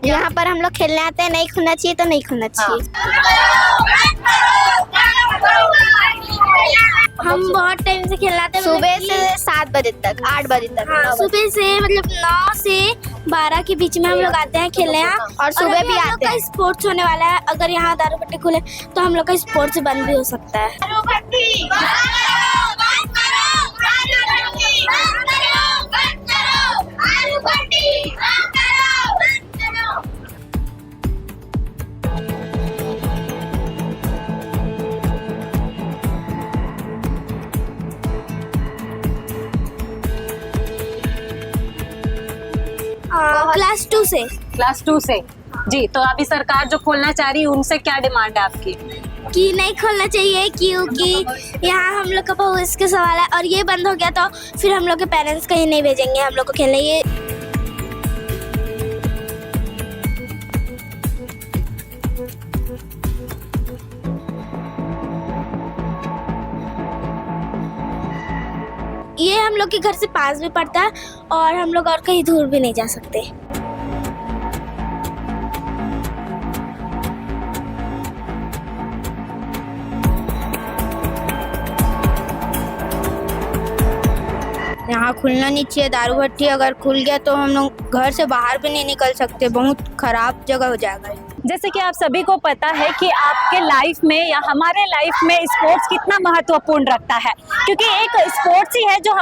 यहाँ पर हम लोग खेलने आते हैं, नहीं खुलना चाहिए तो नहीं खुलना चाहिए। हम बहुत टाइम से खेलने आते हैं, सुबह से 7 बजे तक 8 बजे तक। हाँ, सुबह से मतलब 9 से 12 के बीच में हम लोग आते हैं खेलने यहाँ, और सुबह भी आते हैं। स्पोर्ट्स होने वाला है, अगर यहाँ दारू भट्टी खुले तो हम लोग का स्पोर्ट्स बंद भी हो सकता है। क्लास 2 से जी। तो अभी सरकार जो खोलना चाह रही है उनसे क्या डिमांड है आपकी? कि नहीं खोलना चाहिए, क्योंकि यहाँ हम लोग का भविष्य का सवाल है, और ये बंद हो गया तो फिर हम लोग के पेरेंट्स कहीं नहीं भेजेंगे हम लोग को खेलने। ये हम लोग के घर से पास भी पड़ता है, और हम लोग और कहीं दूर भी नहीं जा सकते। यहाँ खुलना नहीं चाहिए दारू भट्टी। अगर खुल गया तो हम लोग घर से बाहर भी नहीं निकल सकते, बहुत खराब जगह हो जाएगा। जैसे कि आप सभी को पता है कि आपके लाइफ में या हमारे लाइफ में स्पोर्ट्स कितना महत्वपूर्ण रखता है, क्योंकि एक स्पोर्ट्स ही है जो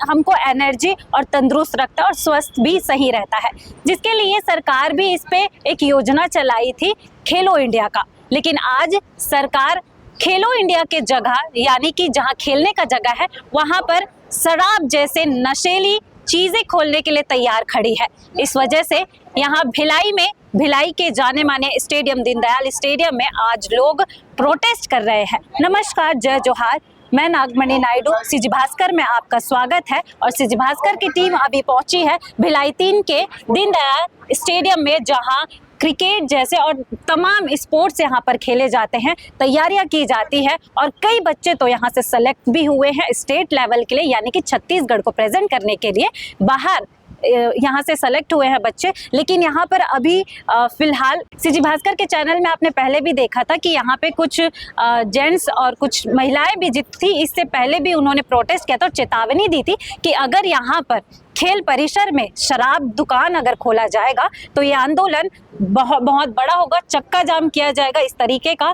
हमको एनर्जी और तंदुरुस्त रखता है और स्वस्थ भी सही रहता है, जिसके लिए सरकार भी इस पे एक योजना चलाई थी खेलो इंडिया का। लेकिन आज सरकार खेलो इंडिया के जगह, यानी कि जहाँ खेलने का जगह है वहाँ पर शराब जैसे नशीली चीजें खोलने के लिए तैयार खड़ी है। इस वजह से यहाँ भिलाई के जाने माने स्टेडियम दीनदयाल स्टेडियम में आज लोग प्रोटेस्ट कर रहे हैं। नमस्कार, जय जोहार, मैं नागमणि नायडू। सीजी भास्कर में आपका स्वागत है, और सीजी भास्कर की टीम अभी पहुंची है भिलाई 3 के दीनदयाल स्टेडियम में, जहां क्रिकेट जैसे और तमाम स्पोर्ट्स यहाँ पर खेले जाते हैं, तैयारियां की जाती है, और कई बच्चे तो यहाँ से सेलेक्ट भी हुए हैं स्टेट लेवल के लिए, यानी कि छत्तीसगढ़ को प्रेजेंट करने के लिए बाहर यहाँ से सेलेक्ट हुए हैं बच्चे। लेकिन यहाँ पर अभी फिलहाल सीजी भास्कर के चैनल में आपने पहले भी देखा था कि यहाँ पे कुछ जेंट्स और कुछ महिलाएं भी जित थी, इससे पहले भी उन्होंने प्रोटेस्ट किया था और चेतावनी दी थी कि अगर यहाँ पर खेल परिसर में शराब दुकान अगर खोला जाएगा तो ये आंदोलन बहुत बड़ा होगा, चक्का जाम किया जाएगा। इस तरीके का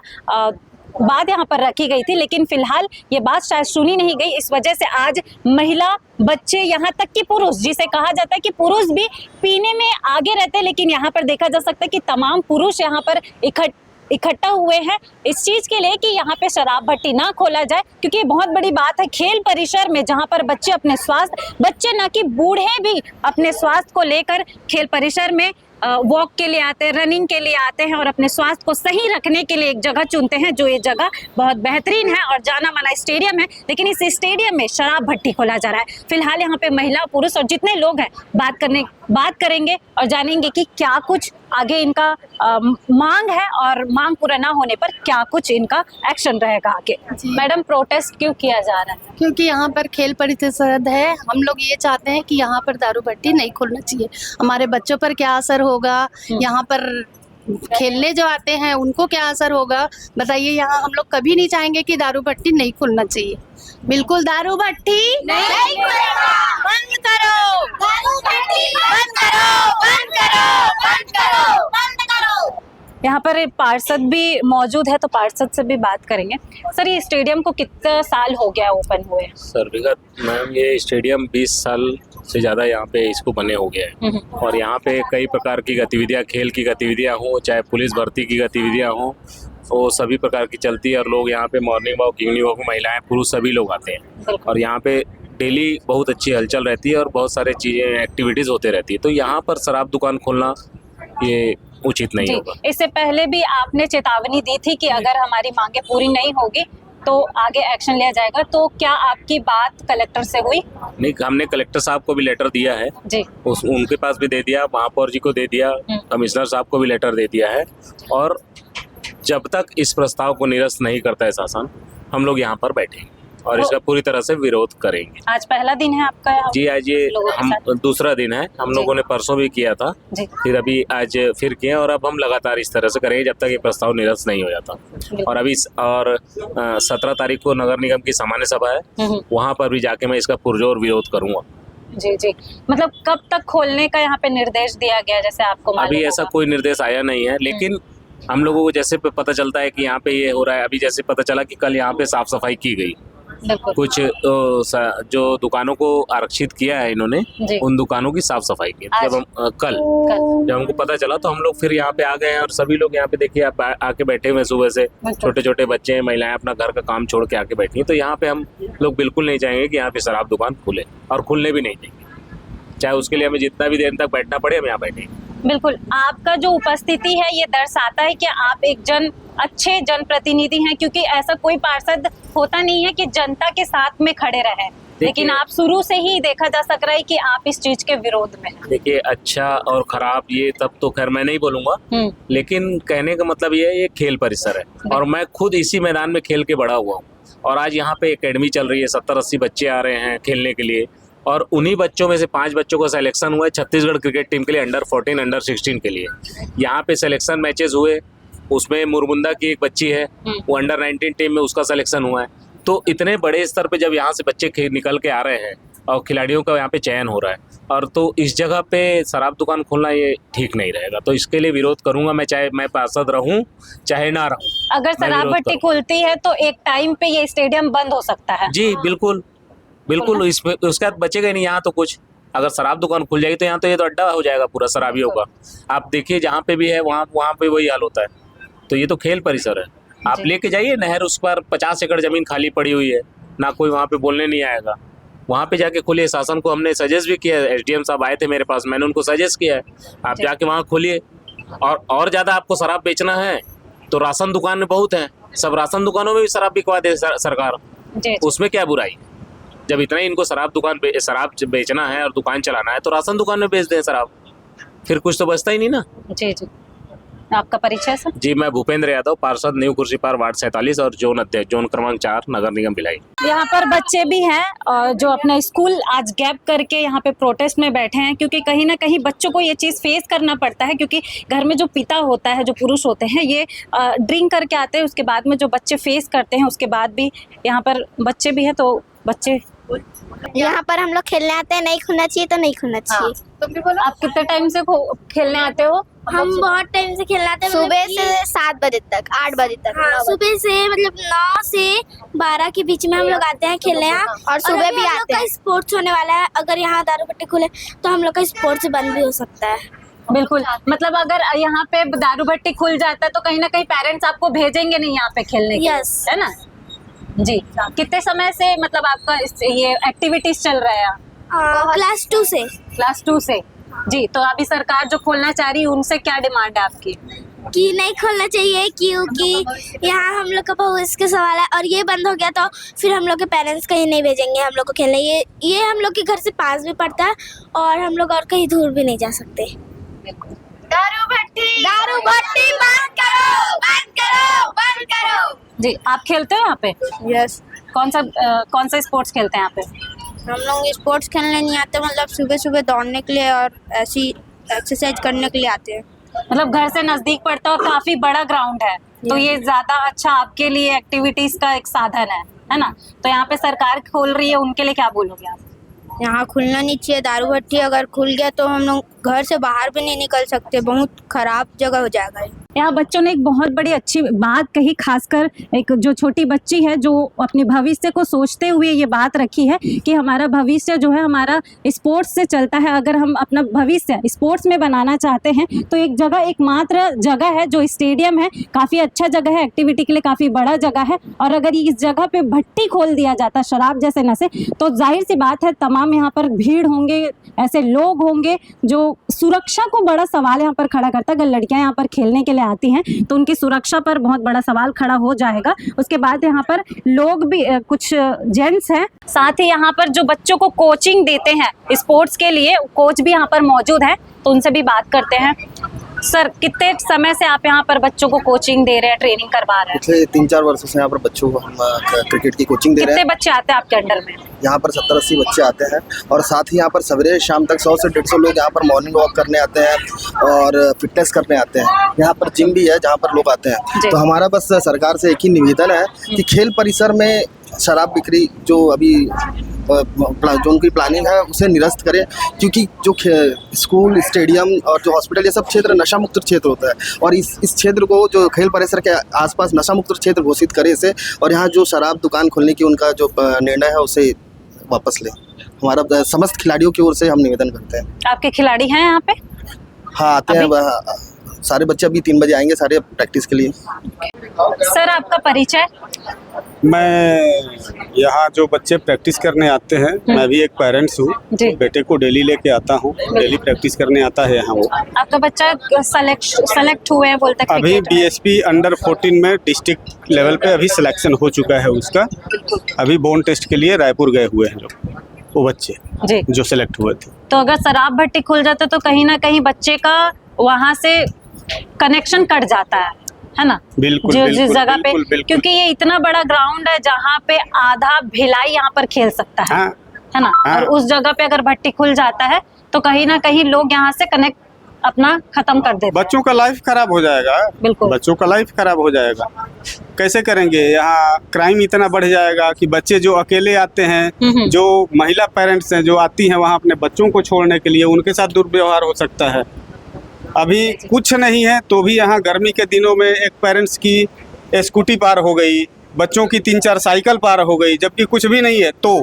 बात यहाँ पर रखी गई थी, लेकिन फिलहाल ये बात शायद सुनी नहीं गई। इस वजह से आज महिला, बच्चे, यहाँ तक कि पुरुष, जिसे कहा जाता है कि पुरुष भी पीने में आगे रहते हैं, लेकिन यहाँ पर देखा जा सकता है कि तमाम पुरुष यहाँ पर इकट्ठा हुए हैं इस चीज के लिए कि यहाँ पे शराब भट्टी ना खोला जाए, क्योंकि ये बहुत बड़ी बात है खेल परिसर में, जहाँ पर बच्चे अपने स्वास्थ्य, बच्चे ना कि बूढ़े भी अपने स्वास्थ्य को लेकर खेल परिसर में वॉक के लिए आते हैं, रनिंग के लिए आते हैं, और अपने स्वास्थ्य को सही रखने के लिए एक जगह चुनते हैं, जो ये जगह बहुत बेहतरीन है और जाना माना स्टेडियम है। लेकिन इस स्टेडियम में शराब भट्टी खोला जा रहा है। फिलहाल यहाँ पे महिला, पुरुष और जितने लोग हैं बात करेंगे और जानेंगे कि क्या कुछ आगे इनका मांग है, और मांग पूरा ना होने पर क्या कुछ इनका एक्शन रहेगा आगे। मैडम, प्रोटेस्ट क्यों किया जा रहा है? क्योंकि यहाँ पर खेल परिसर है, हम लोग ये चाहते हैं कि यहाँ पर दारू भट्टी नहीं खोलना चाहिए। हमारे बच्चों पर क्या असर होगा, यहाँ पर खेलने जो आते हैं उनको क्या असर होगा, बताइए। यहाँ हम लोग कभी नहीं चाहेंगे कि दारू भट्टी नहीं खुलना चाहिए। बिल्कुल दारू भट्टी नहीं खुलेगा, बंद करो, दारू भट्टी बंद करो, बंद करो, बंद करो, बंद करो। यहाँ पर पार्षद भी मौजूद है, तो पार्षद से भी बात करेंगे। सर, ये स्टेडियम को कितना साल हो गया ओपन हुए? सर विगत मैम ये स्टेडियम 20 साल से ज़्यादा यहाँ पे इसको बने हो गया है, और यहाँ पे कई प्रकार की गतिविधियाँ, खेल की गतिविधियाँ हों, चाहे पुलिस भर्ती की गतिविधियाँ हों, वो सभी प्रकार की चलती है। और लोग यहाँ पे मॉर्निंग वॉक, इवनिंग वॉक, महिलाएं, पुरुष सभी लोग आते हैं, और यहाँ पे डेली बहुत अच्छी हलचल रहती है और बहुत सारे चीज़ें, एक्टिविटीज़ होते रहती है। तो यहाँ पर शराब दुकान खोलना ये उचित नहीं होगा। इससे पहले भी आपने चेतावनी दी थी कि अगर हमारी मांगे पूरी नहीं होगी तो आगे एक्शन लिया जाएगा, तो क्या आपकी बात कलेक्टर से हुई? नहीं, हमने कलेक्टर साहब को भी लेटर दिया है जी, उनके पास भी दे दिया, महापौर जी को दे दिया, कमिश्नर साहब को भी लेटर दे दिया है, और जब तक इस प्रस्ताव को निरस्त नहीं करता है शासन, हम लोग यहाँ पर बैठेंगे। और इसका पूरी तरह से विरोध करेंगे। आज पहला दिन है आपका यहाँ? जी आज ये हम दूसरा दिन है। हम लोगों ने परसों भी किया था, फिर अभी आज फिर किया और अब हम लगातार इस तरह से करेंगे जब तक ये प्रस्ताव निरस्त नहीं हो जाता। और अभी 17 तारीख को नगर निगम की सामान्य सभा है, वहाँ पर भी जाके मैं इसका पुरजोर विरोध करूंगा। जी जी, मतलब कब तक खोलने का यहाँ पे निर्देश दिया गया जैसे आपको मालूम अभी ऐसा कोई निर्देश आया नहीं है, लेकिन हम लोगों को जैसे पता चलता है कि यहाँ पे ये हो रहा है। अभी जैसे पता चला कि कल यहाँ पे साफ सफाई की गई, कुछ जो दुकानों को आरक्षित किया है इन्होंने, उन दुकानों की साफ सफाई की। जब हम कल जब हमको पता चला तो हम लोग फिर यहाँ पे आ गए हैं और सभी लोग यहाँ पे देखिए आप आके बैठे हुए सुबह से, छोटे छोटे बच्चे महिलाएं अपना घर का काम छोड़ के आके बैठी हैं। तो यहाँ पे हम लोग बिल्कुल नहीं चाहेंगे कि यहाँ पे शराब दुकान खुले और खुलने भी नहीं देंगे, चाहे उसके लिए हमें जितना भी देर तक बैठना पड़े हम यहाँ बैठेंगे। बिल्कुल, आपका जो उपस्थिति है ये दर्शाता है कि आप एक अच्छे जनप्रतिनिधि हैं, क्योंकि ऐसा कोई पार्षद होता नहीं है कि जनता के साथ में खड़े रहे, लेकिन आप शुरू से ही देखा जा सक रहा है कि आप इस चीज के विरोध में हैं। देखिए अच्छा और खराब ये तब तो खैर मैं नहीं बोलूंगा, लेकिन कहने का मतलब ये है ये खेल परिसर है और मैं खुद इसी मैदान में खेल के बड़ा हुआ हूँ। और आज यहाँ पे एकेडमी चल रही है, 70-80 बच्चे आ रहे हैं खेलने के लिए और उन्हीं बच्चों में से 5 बच्चों का सिलेक्शन हुआ है छत्तीसगढ़ क्रिकेट टीम के लिए, अंडर 14 अंडर 16 के लिए। यहाँ पे सिलेक्शन मैचेस हुए, उसमें मुरमुंदा की एक बच्ची है वो अंडर 19 टीम में उसका सिलेक्शन हुआ है। तो इतने बड़े स्तर पे जब यहाँ से बच्चे निकल के आ रहे हैं और खिलाड़ियों का यहाँ पे चयन हो रहा है, और तो इस जगह पे शराब दुकान खोलना ये ठीक नहीं रहेगा। तो इसके लिए विरोध करूंगा मैं, चाहे मैं पार्षद रहूं चाहे ना रहूं। अगर शराब भट्टी खुलती है तो एक टाइम पे ये स्टेडियम बंद हो सकता है। जी बिल्कुल बिल्कुल, उसके बाद बचेगा ही नहीं यहाँ तो कुछ। अगर शराब दुकान खुल जाएगी तो यहाँ तो ये तो अड्डा हो जाएगा पूरा शराबियों का। आप देखिए जहाँ पे भी है वहाँ पे वही हाल होता है। तो ये तो खेल परिसर है, आप लेके जाइए नहर, उस पर 50 एकड़ जमीन खाली पड़ी हुई है, ना कोई वहाँ पे बोलने नहीं आएगा। वहाँ पे जाके खोलिए। शासन को हमने सजेस्ट भी किया है, SDM साहब आए थे मेरे पास, मैंने उनको सजेस्ट किया है आप जाके वहाँ खोलिए। और ज़्यादा आपको शराब बेचना है तो राशन दुकान में बहुत है, सब राशन दुकानों में भी शराब बिकवा दे सरकार, उसमें क्या बुराई। जब इतना ही इनको शराब बेचना है और दुकान चलाना है तो राशन दुकान में बेच दें शराब, फिर कुछ तो बचता ही नहीं ना। जी जी, आपका परिचय सर? जी मैं भूपेंद्र यादव, पार्षद न्यू खुर्शीपार वार्ड 47 और जोन अध्यक्ष जोन क्रमांक 4 नगर निगम भिलाई। यहाँ पर बच्चे भी हैं और जो अपना स्कूल आज गैप करके यहाँ पे प्रोटेस्ट में बैठे हैं, क्योंकि कहीं ना कहीं बच्चों को ये चीज़ फेस करना पड़ता है, क्योंकि घर में जो पिता होता है, जो पुरुष होते हैं, ये ड्रिंक करके आते हैं, उसके बाद में जो बच्चे फेस करते हैं, उसके बाद भी यहाँ पर बच्चे भी हैं। तो बच्चे यहाँ पर हम लोग खेलने आते हैं, नहीं खुलना चाहिए तो नहीं खुलना चाहिए। तुम भी बोलो, आप कितने टाइम से खेलने आते हो? हम बहुत टाइम से खेलने आते हैं, सुबह से 7 बजे तक 8 बजे तक। सुबह से मतलब 9 से 12 के बीच में हम लोग आते हैं खेलने यहाँ, और सुबह भी आते हैं। स्पोर्ट्स होने वाला है, अगर यहाँ दारू भट्टी खुले तो हम लोग का स्पोर्ट्स बंद भी हो सकता है। बिल्कुल, मतलब अगर यहाँ पे दारू भट्टी खुल जाता है तो कहीं ना कहीं पेरेंट्स आपको भेजेंगे नहीं यहाँ पे खेलने के, है ना? जी, कितने समय से मतलब आपका ये एक्टिविटीज चल रहा है? क्लास 2 से। क्लास 2 से। जी, तो अभी सरकार जो खोलना चाह रही है उनसे क्या डिमांड है आपकी? कि नहीं खोलना चाहिए, क्योंकि यहाँ हम लोग का भविष्य का सवाल है, और ये बंद हो गया तो फिर हम लोग के पेरेंट्स कहीं नहीं भेजेंगे हम लोग को खेलने। ये हम लोग के घर से पास भी पड़ता है और हम लोग और कहीं दूर भी नहीं जा सकते। दारू भट्टी बंद करो, बंद करो, बंद करो। जी, आप खेलते हो यहाँ पे? यस। कौन सा स्पोर्ट्स खेलते हैं यहाँ पे? हम लोग स्पोर्ट्स खेलने नहीं आते, मतलब सुबह सुबह दौड़ने के लिए और ऐसी एक्सरसाइज करने के लिए आते हैं। मतलब घर से नजदीक पड़ता है और काफी बड़ा ग्राउंड है, तो ये ज्यादा अच्छा आपके लिए एक्टिविटीज का एक साधन है ना? तो यहाँ पे सरकार खोल रही है, उनके लिए क्या बोलोगे आप? यहाँ खुलना नहीं चाहिए दारू भट्टी। अगर खुल गया तो हम लोग घर से बाहर भी नहीं निकल सकते, बहुत खराब जगह हो जाएगा। यहाँ बच्चों ने एक बहुत बड़ी अच्छी बात कही, खासकर एक जो छोटी बच्ची है जो अपने भविष्य को सोचते हुए ये बात रखी है कि हमारा भविष्य जो है हमारा स्पोर्ट्स से चलता है। अगर हम अपना भविष्य स्पोर्ट्स में बनाना चाहते हैं तो एक जगह, एकमात्र जगह है जो स्टेडियम है, काफ़ी अच्छा जगह है, एक्टिविटी के लिए काफ़ी बड़ा जगह है। और अगर इस जगह पे भट्टी खोल दिया जाता, शराब जैसे नशे, तो जाहिर सी बात है तमाम यहाँ पर भीड़ होंगे, ऐसे लोग होंगे जो सुरक्षा को बड़ा सवाल यहाँ पर खड़ा करता है। अगर लड़कियाँ यहाँ पर खेलने के लिए आती हैं तो उनकी सुरक्षा पर बहुत बड़ा सवाल खड़ा हो जाएगा। उसके बाद यहाँ पर लोग भी, कुछ जेंट्स हैं, साथ ही यहाँ पर जो बच्चों को कोचिंग देते हैं स्पोर्ट्स के लिए, कोच भी यहाँ पर मौजूद है, तो उनसे भी बात करते हैं। सर कितने समय से आप यहाँ पर बच्चों को कोचिंग दे रहे हैं, ट्रेनिंग करवा रहे हैं? पिछले 3-4 वर्षों से यहाँ पर बच्चों को हम क्रिकेट की कोचिंग दे रहे कितने हैं। बच्चे आते हैं आपके अंडर में? यहाँ पर 70-80 बच्चे आते हैं और साथ ही यहाँ पर सवेरे शाम तक 100 से 150 लोग यहाँ पर मॉर्निंग वॉक करने आते हैं और फिटनेस करने आते हैं। यहाँ पर जिम भी है जहाँ पर लोग आते हैं। तो हमारा बस सरकार से एक ही निवेदन है कि खेल परिसर में शराब बिक्री जो अभी जो उनकी प्लानिंग है उसे निरस्त करें, क्योंकि जो स्कूल, स्टेडियम और जो हॉस्पिटल ये सब क्षेत्र नशा मुक्त क्षेत्र होता है और इस क्षेत्र को जो खेल परिसर के आसपास नशा मुक्त क्षेत्र घोषित करे इसे, और यहाँ जो शराब दुकान खोलने की उनका जो निर्णय है उसे वापस लें। हमारा समस्त खिलाड़ियों की ओर से हम निवेदन करते हैं। आपके खिलाड़ी हैं यहाँ पे? हाँ, आते हैं सारे बच्चे। अभी 3 बजे आएंगे सारे प्रैक्टिस के लिए। सर आपका परिचय? मैं यहाँ जो बच्चे प्रैक्टिस करने आते हैं, मैं भी एक पेरेंट्स हूँ। बेटे को डेली लेके आता हूँ, डेली प्रैक्टिस करने आता है यहाँ वो। आपका बच्चा सेलेक्ट हुए हैं बोलते हैं? अभी BSP अंडर 14 में डिस्ट्रिक्ट लेवल पे अभी सिलेक्शन हो चुका है उसका। अभी बोन टेस्ट के लिए रायपुर गए हुए हैं वो बच्चे जी जो सिलेक्ट हुए थे। तो अगर शराब भट्टी खुल जाता तो कहीं ना कहीं बच्चे का वहाँ से कनेक्शन कट जाता है ना? बिल्कुल, जिस जगह पे, बिल्कुल। क्योंकि ये इतना बड़ा ग्राउंड है जहाँ पे आधा भिलाई यहाँ पर खेल सकता है। हाँ, है ना? हाँ। और उस जगह पे अगर भट्टी खुल जाता है तो कहीं ना कहीं लोग यहाँ से कनेक्ट अपना खत्म कर देते हैं। बच्चों का लाइफ खराब हो जाएगा। बिल्कुल, बच्चों का लाइफ खराब हो जाएगा। कैसे करेंगे? यहाँ क्राइम इतना बढ़ जाएगा कि बच्चे जो अकेले आते हैं, जो महिला पेरेंट्स हैं जो आती हैं वहाँ अपने बच्चों को छोड़ने के लिए, उनके साथ दुर्व्यवहार हो सकता है। अभी कुछ नहीं है तो भी यहाँ गर्मी के दिनों में एक पेरेंट्स की स्कूटी पार हो गई, बच्चों की 3-4 साइकिल पार हो गई, जबकि कुछ भी नहीं है। तो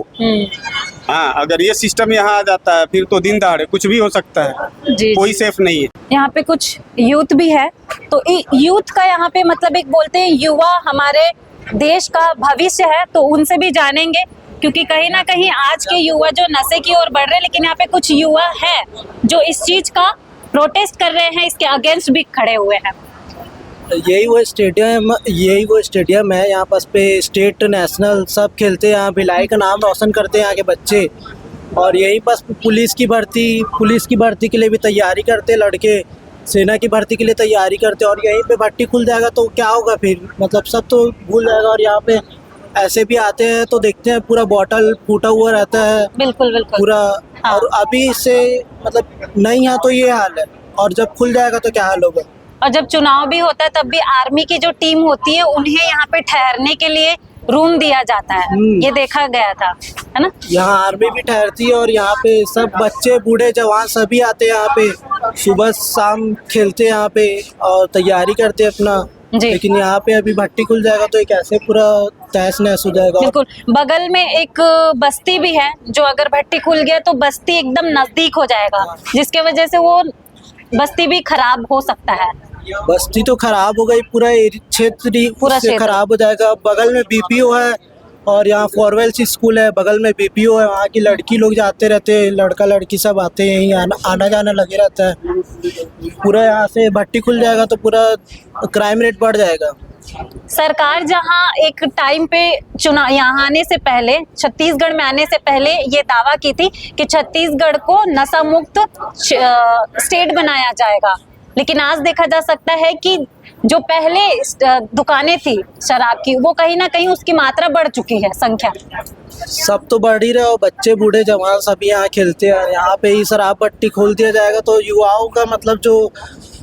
हाँ, अगर ये सिस्टम यहाँ आ जाता है फिर तो दिन दहाड़े कुछ भी हो सकता है। जी, कोई सेफ नहीं है। यहाँ पे कुछ यूथ भी है, तो यूथ का यहाँ पे मतलब एक बोलते हैं युवा हमारे देश का भविष्य है, तो उनसे भी जानेंगे, क्योंकि कहीं ना कहीं आज के युवा जो नशे की ओर बढ़ रहे हैं, लेकिन यहाँ पे कुछ युवा है जो इस चीज का प्रोटेस्ट कर रहे हैं, इसके अगेंस्ट भी खड़े हुए हैं। यही वो स्टेडियम है। यहाँ पास पे स्टेट नेशनल सब खेलते हैं। यहाँ भिलाई का नाम रोशन करते हैं यहाँ के बच्चे। और यही पास पुलिस की भर्ती के लिए भी तैयारी करते हैं लड़के, सेना की भर्ती के लिए तैयारी करते हैं। और यहीं पे भट्टी खुल जाएगा तो क्या होगा फिर? मतलब सब तो भूल जाएगा। और यहाँ पे ऐसे भी आते हैं तो देखते हैं पूरा बॉटल फूटा हुआ रहता है। बिल्कुल बिल्कुल पूरा। हाँ। और अभी इससे मतलब नहीं है तो ये हाल है, और जब खुल जाएगा तो क्या हाल होगा? और जब चुनाव भी होता है तब भी आर्मी की जो टीम होती है उन्हें यहाँ पे ठहरने के लिए रूम दिया जाता है, ये देखा गया था, है ना? यहाँ आर्मी भी ठहरती है और यहाँ पे सब बच्चे बूढ़े जवान सभी आते हैं। यहाँ पे सुबह शाम खेलते हैं यहाँ पे और तैयारी करते हैं अपना। लेकिन यहाँ पे अभी भट्टी खुल जाएगा तो एक ऐसे पूरा तहस नहस हो जाएगा। बिल्कुल, बगल में एक बस्ती भी है जो अगर भट्टी खुल गया तो बस्ती एकदम नजदीक हो जाएगा, जिसके वजह से वो बस्ती भी खराब हो सकता है। बस्ती तो खराब हो गई, पूरा क्षेत्र खराब हो जाएगा। बगल में BPO है और यहाँ फॉरवेल्स स्कूल है, बगल में BPO है। वहाँ की लड़की लोग जाते रहते हैं, लड़का लड़की सब आते हैं, यहीं आना जाना लगे रहता है। पूरा यहाँ से भट्टी खुल जाएगा तो पूरा क्राइम रेट बढ़ जाएगा। सरकार जहां एक टाइम पे चुनाव यहाँ आने से पहले, छत्तीसगढ़ में आने से पहले ये दावा की थी कि छत्तीसगढ़ को नशा मुक्त स्टेट बनाया जाएगा, लेकिन आज देखा जा सकता है कि जो पहले दुकानें थी शराब की, वो कहीं ना कहीं उसकी मात्रा बढ़ चुकी है, संख्या सब तो बढ़ ही रहा है। बच्चे बूढ़े जवान सभी यहाँ खेलते हैं। यहाँ पे ही शराब भट्टी खोल दिया जाएगा तो युवाओं का मतलब जो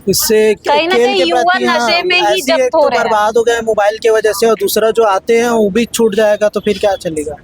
इससे कहीं ना कहीं युवा नशे में ही जब्त हो रहे हैं, बर्बाद हो गए मोबाइल की वजह से, और दूसरा जो आते हैं वो भी छूट जाएगा तो फिर क्या चलेगा?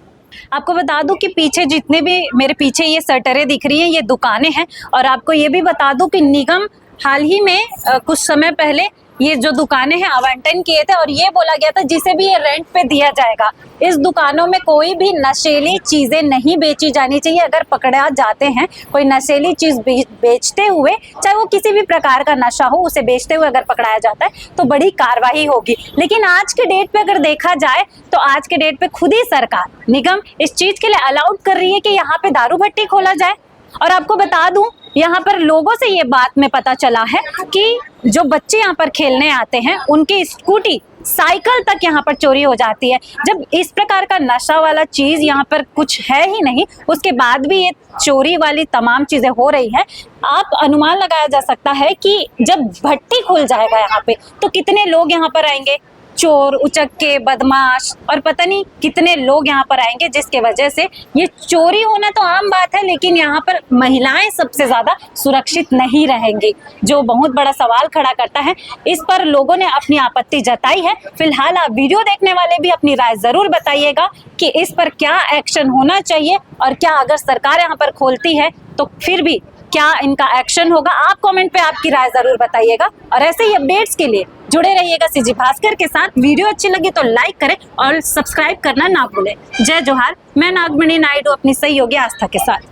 आपको बता दूं कि पीछे जितने भी मेरे पीछे ये शटरें दिख रही हैं ये दुकानें हैं, और आपको ये भी बता दूं कि निगम हाल ही में कुछ समय पहले ये जो दुकानें हैं आवंटन किए थे और ये बोला गया था जिसे भी ये रेंट पे दिया जाएगा, इस दुकानों में कोई भी नशीली चीजें नहीं बेची जानी चाहिए। अगर पकड़ा जाते हैं कोई नशीली चीज बेचते हुए, चाहे वो किसी भी प्रकार का नशा हो, उसे बेचते हुए अगर पकड़ाया जाता है तो बड़ी कार्रवाई होगी। लेकिन आज के डेट पे अगर देखा जाए तो आज के डेट पे खुद ही सरकार निगम इस चीज के लिए अलाउड कर रही है कि यहाँ पे दारू भट्टी खोला जाए। और आपको बता दूं यहाँ पर लोगों से ये बात में पता चला है कि जो बच्चे यहाँ पर खेलने आते हैं उनकी स्कूटी, साइकिल तक यहाँ पर चोरी हो जाती है। जब इस प्रकार का नशा वाला चीज यहाँ पर कुछ है ही नहीं, उसके बाद भी ये चोरी वाली तमाम चीजें हो रही है। आप अनुमान लगाया जा सकता है कि जब भट्टी खुल जाएगा यहाँ पे तो कितने लोग यहाँ पर आएंगे, चोर, उचक्के, बदमाश और पता नहीं कितने लोग यहाँ पर आएंगे, जिसके वजह से ये चोरी होना तो आम बात है, लेकिन यहाँ पर महिलाएं सबसे ज्यादा सुरक्षित नहीं रहेंगी, जो बहुत बड़ा सवाल खड़ा करता है। इस पर लोगों ने अपनी आपत्ति जताई है। फिलहाल आप वीडियो देखने वाले भी अपनी राय जरूर बताइएगा कि इस पर क्या एक्शन होना चाहिए और क्या अगर सरकार यहाँ पर खोलती है तो फिर भी क्या इनका एक्शन होगा। आप कमेंट पे आपकी राय जरूर बताइएगा और ऐसे ही अपडेट्स के लिए जुड़े रहिएगा सीजी भास्कर के साथ। वीडियो अच्छी लगी तो लाइक करें और सब्सक्राइब करना ना भूलें। जय जोहार। मैं नागमणि नायडू अपनी सहयोगी आस्था के साथ।